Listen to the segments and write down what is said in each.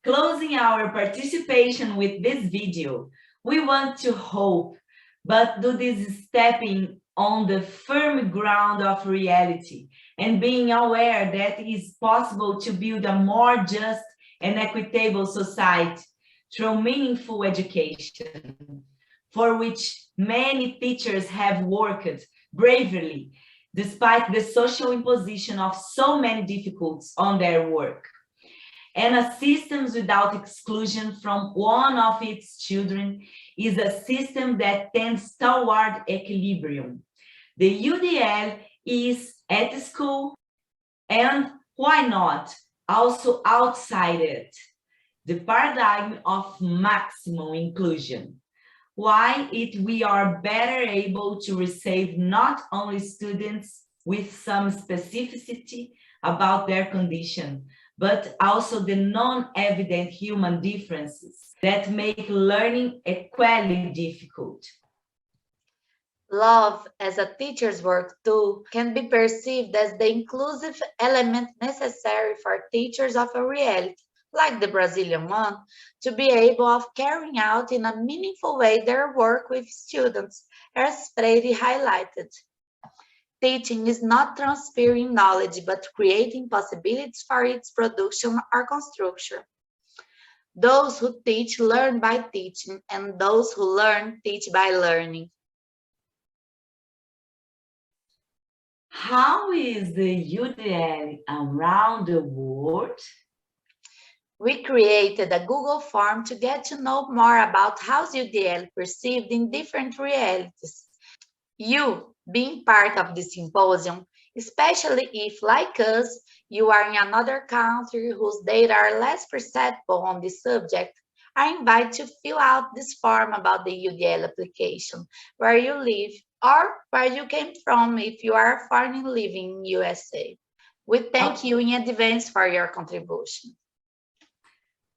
Closing our participation with this video, we want to hope, but do this stepping on the firm ground of reality and being aware that it is possible to build a more just and equitable society through meaningful education, for which many teachers have worked bravely despite the social imposition of so many difficulties on their work. And a system without exclusion from one of its children is a system that tends toward equilibrium. The UDL is at school, and why not also outside it? The paradigm of maximum inclusion. Why we are better able to receive not only students with some specificity about their condition, but also the non-evident human differences that make learning equally difficult. Love as a teacher's work tool can be perceived as the inclusive element necessary for teachers of a reality, like the Brazilian one, to be able of carrying out in a meaningful way their work with students, as Freire highlighted. Teaching is not transferring knowledge, but creating possibilities for its production or construction. Those who teach learn by teaching, and those who learn teach by learning. How is the UDL around the world? We created a Google form to get to know more about how UDL perceived in different realities. You, being part of the symposium, especially if, like us, you are in another country whose data are less perceptible on this subject, I invite you to fill out this form about the UDL application, where you live, or where you came from if you are foreign living in USA. We thank you in advance for your contribution.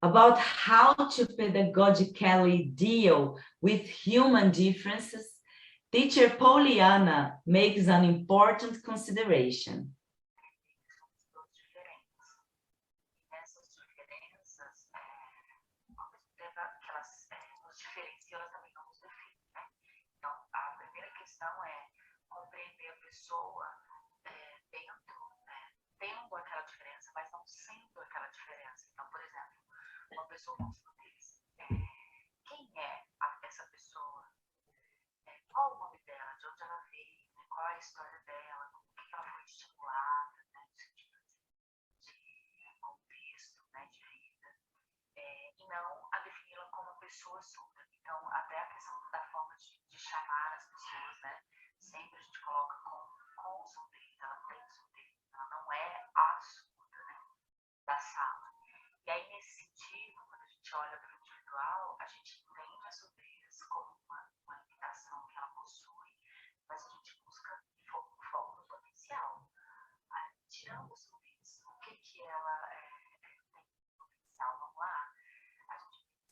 About how to pedagogically deal with human differences, teacher Poliana makes an important consideration. Tendo aquela diferença, mas não sendo aquela diferença. Então, por exemplo, uma pessoa com fluidez, quem é essa pessoa? Qual o nome dela? De onde ela veio? Né? Qual é a história dela? Como que ela foi estimulada? Né? No sentido de contexto, né? De vida. E não a defini-la como uma pessoa surda. Então, até a questão da forma de chamar as pessoas, né? Sempre a gente coloca com surdez, ela tem surdez. Ela não é a surda, né? Da sala. E aí, nesse sentido, quando a gente olha para o individual, a gente entende a surdez como uma limitação que ela possui, mas a gente busca foco no potencial. Tirando a surdez, o que ela tem potencial? Vamos lá? A gente tem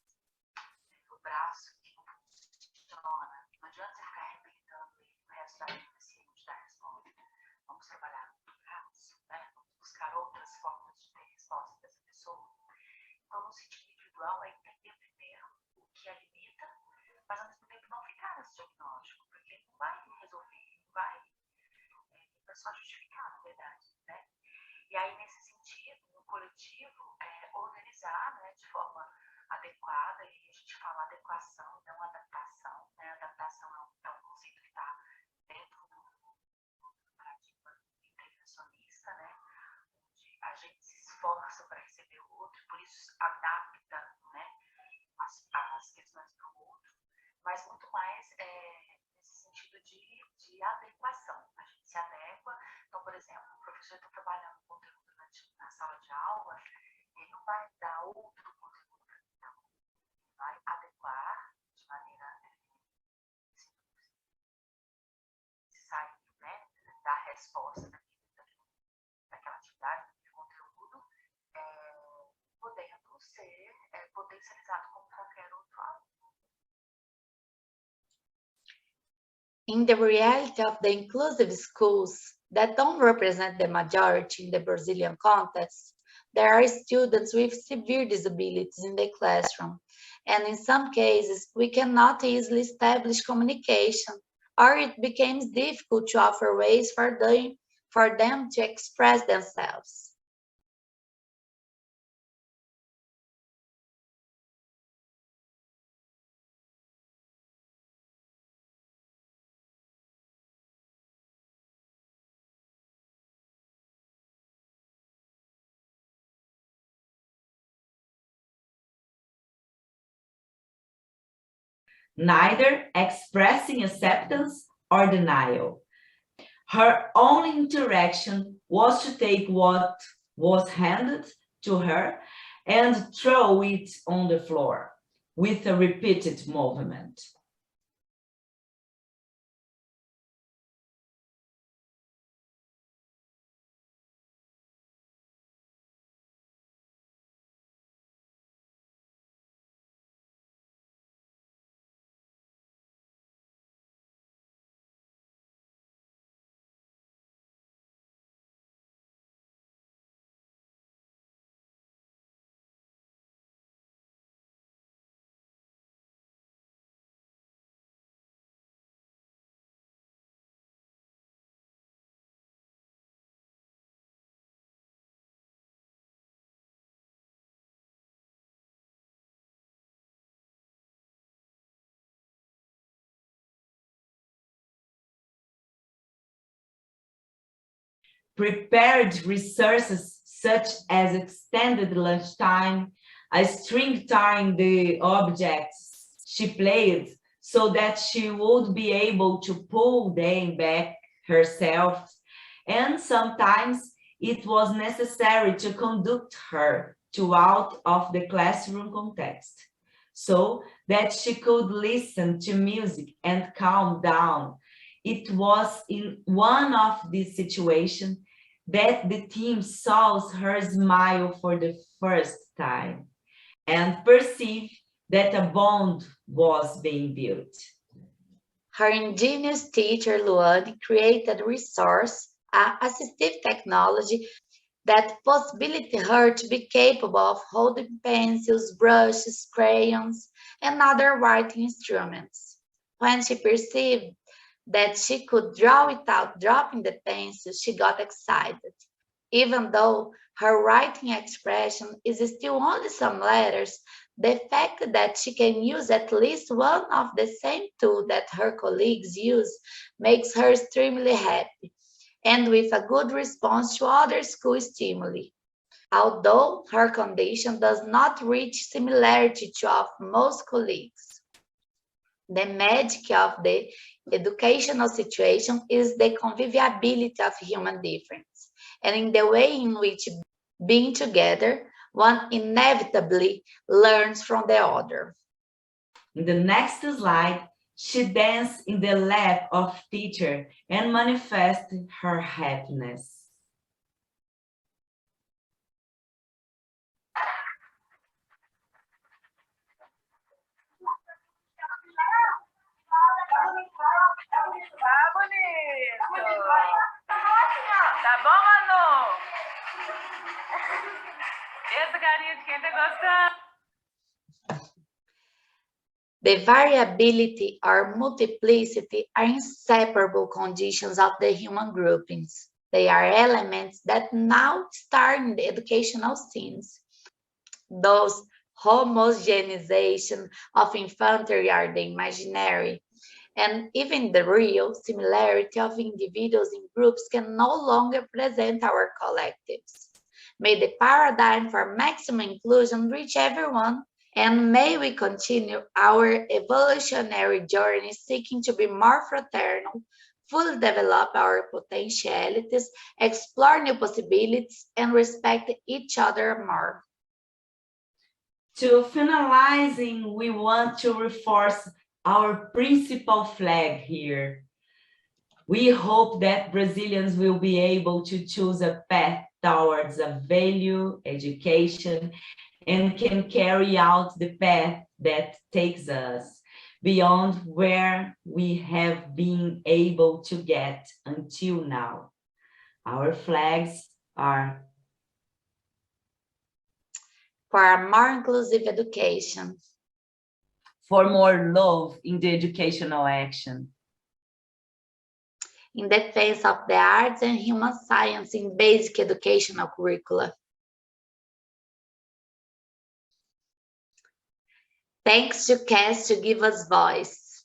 o braço que não funciona. Não adianta você ficar reabilitando ele o resto da vida se ele não te dá resposta. Vamos trabalhar no braço, né? Vamos buscar outras formas de ter resposta dessa pessoa. Então, no sentido individual, é entender primeiro o que a limita, mas ao mesmo tempo não ficar nesse diagnóstico, porque ele não vai resolver, não vai só justificar, na verdade, né? E aí, nesse sentido, no coletivo, organizar, né, de forma adequada, e a gente fala adequação, não adaptação, né? Adaptação é um conceito que está dentro do paradigma intervencionista, né? Onde a gente se esforça para receber o outro, por isso adapta, né, as questões para o outro, mas muito mais nesse sentido de adequação. A gente se adequa. Então, por exemplo, o professor está trabalhando um conteúdo na sala de aula, ele não vai dar outro conteúdo para mim, não. Ele vai adequar de maneira necessária, né, da resposta daquela atividade, daquele conteúdo, podendo ser potencializado como qualquer outro aluno. In the reality of the inclusive schools that don't represent the majority in the Brazilian context, there are students with severe disabilities in the classroom, and in some cases, we cannot easily establish communication, or it becomes difficult to offer ways for them to express themselves. Neither expressing acceptance or denial. Her only interaction was to take what was handed to her and throw it on the floor with a repeated movement. Prepared resources such as extended lunchtime, a string tying the objects she played so that she would be able to pull them back herself. And sometimes it was necessary to conduct her to out of the classroom context so that she could listen to music and calm down. It was in one of these situations that the team saw her smile for the first time and perceived that a bond was being built. Her ingenious teacher, Luane, created a resource, assistive technology that possibilited her to be capable of holding pencils, brushes, crayons, and other writing instruments. When she perceived that she could draw without dropping the pencil, she got excited. Even though her writing expression is still only some letters, the fact that she can use at least one of the same tool that her colleagues use makes her extremely happy and with a good response to other school stimuli. Although her condition does not reach similarity to of most colleagues. The magic of the educational situation is the conviviality of human difference, and in the way in which being together, one inevitably learns from the other. In the next slide, she danced in the lap of teacher and manifested her happiness. Tá bonito. Tá bom, Manu? Essa carinha de quem tá gostando. The variability or multiplicity are inseparable conditions of the human groupings. They are elements that now star in the educational scenes. Those homogenization of infantry are the imaginary, and even the real similarity of individuals in groups can no longer present our collectives. May the paradigm for maximum inclusion reach everyone, and may we continue our evolutionary journey seeking to be more fraternal, fully develop our potentialities, explore new possibilities, and respect each other more. To finalizing, we want to reinforce our principal flag here. We hope that Brazilians will be able to choose a path towards a value education and can carry out the path that takes us beyond where we have been able to get until now. Our flags are for a more inclusive education, for more love in the educational action, in defense of the arts and human science in basic educational curricula. Thanks to CAS to give us voice.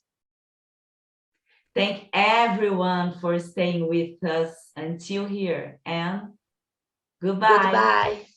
Thank everyone for staying with us until here, and goodbye. Goodbye.